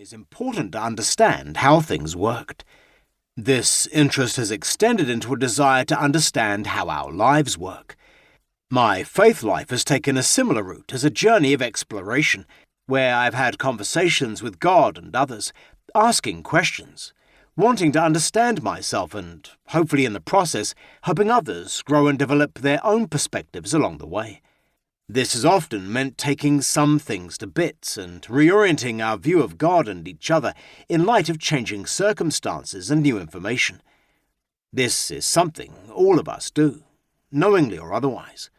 is important to understand how things worked. This interest has extended into a desire to understand how our lives work. My faith life has taken a similar route as a journey of exploration, where I've had conversations with God and others, asking questions, wanting to understand myself and, hopefully in the process, helping others grow and develop their own perspectives along the way. This has often meant taking some things to bits and reorienting our view of God and each other in light of changing circumstances and new information. This is something all of us do, knowingly or otherwise.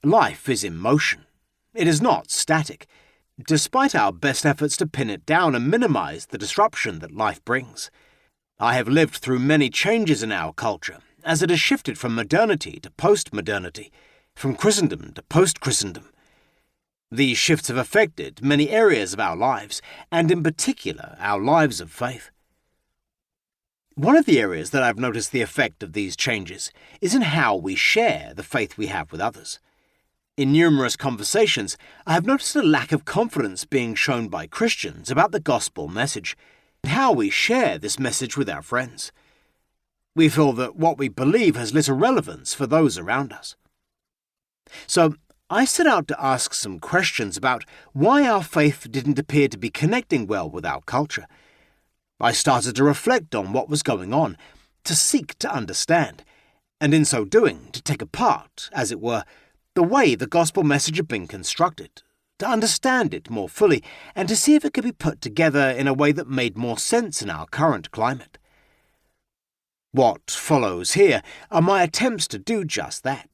Life is in motion. It is not static, despite our best efforts to pin it down and minimize the disruption that life brings. I have lived through many changes in our culture, as it has shifted from modernity to post-modernity, from Christendom to post-Christendom. These shifts have affected many areas of our lives, and in particular our lives of faith. One of the areas that I've noticed the effect of these changes is in how we share the faith we have with others. In numerous conversations, I have noticed a lack of confidence being shown by Christians about the gospel message, and how we share this message with our friends. We feel that what we believe has little relevance for those around us. So, I set out to ask some questions about why our faith didn't appear to be connecting well with our culture. I started to reflect on what was going on, to seek to understand, and in so doing, to take apart, as it were, the way the gospel message had been constructed, to understand it more fully, and to see if it could be put together in a way that made more sense in our current climate. What follows here are my attempts to do just that,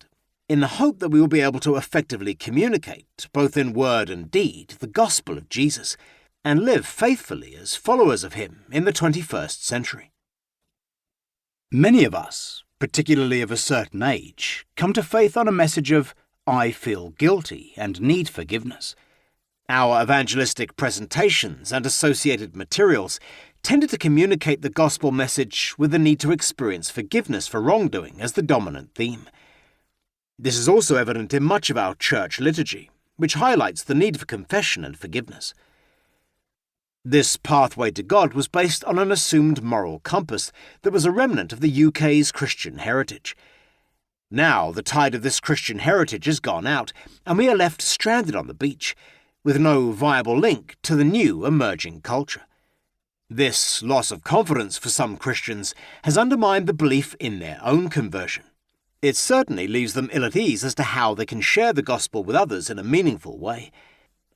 in the hope that we will be able to effectively communicate, both in word and deed, the gospel of Jesus, and live faithfully as followers of him in the 21st century. Many of us, particularly of a certain age, come to faith on a message of, "I feel guilty and need forgiveness." Our evangelistic presentations and associated materials tended to communicate the gospel message with the need to experience forgiveness for wrongdoing as the dominant theme. This is also evident in much of our church liturgy, which highlights the need for confession and forgiveness. This pathway to God was based on an assumed moral compass that was a remnant of the UK's Christian heritage. Now the tide of this Christian heritage has gone out, and we are left stranded on the beach, with no viable link to the new emerging culture. This loss of confidence for some Christians has undermined the belief in their own conversion. It certainly leaves them ill at ease as to how they can share the gospel with others in a meaningful way.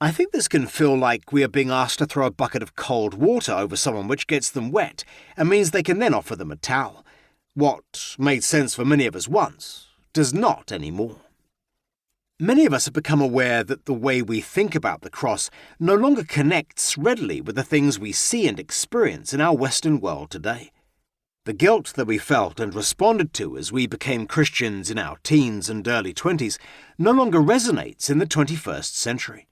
I think this can feel like we are being asked to throw a bucket of cold water over someone which gets them wet and means they can then offer them a towel. What made sense for many of us once does not anymore. Many of us have become aware that the way we think about the cross no longer connects readily with the things we see and experience in our Western world today. The guilt that we felt and responded to as we became Christians in our teens and early 20s no longer resonates in the 21st century.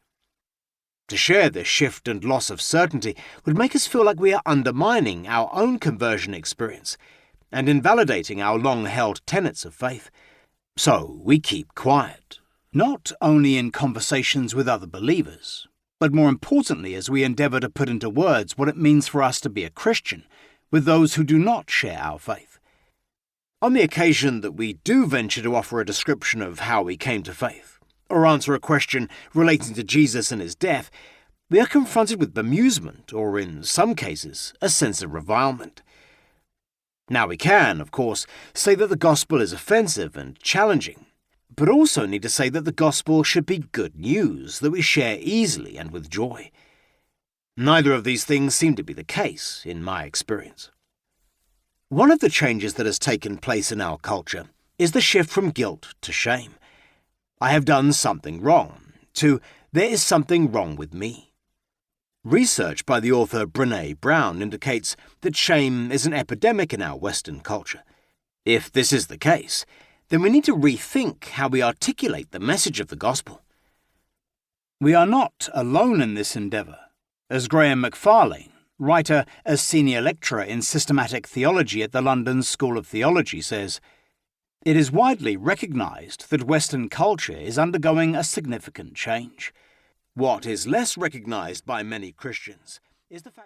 To share this shift and loss of certainty would make us feel like we are undermining our own conversion experience and invalidating our long-held tenets of faith. So we keep quiet, not only in conversations with other believers, but more importantly as we endeavour to put into words what it means for us to be a Christian with those who do not share our faith. On the occasion that we do venture to offer a description of how we came to faith, or answer a question relating to Jesus and his death, we are confronted with bemusement, or in some cases, a sense of revilement. Now we can, of course, say that the gospel is offensive and challenging, but also need to say that the gospel should be good news that we share easily and with joy. Neither of these things seem to be the case, in my experience. One of the changes that has taken place in our culture is the shift from guilt to shame. I have done something wrong, to there is something wrong with me. Research by the author Brené Brown indicates that shame is an epidemic in our Western culture. If this is the case, then we need to rethink how we articulate the message of the gospel. We are not alone in this endeavour. As Graham McFarlane, writer as senior lecturer in systematic theology at the London School of Theology, says, "It is widely recognised that Western culture is undergoing a significant change. What is less recognised by many Christians is the fact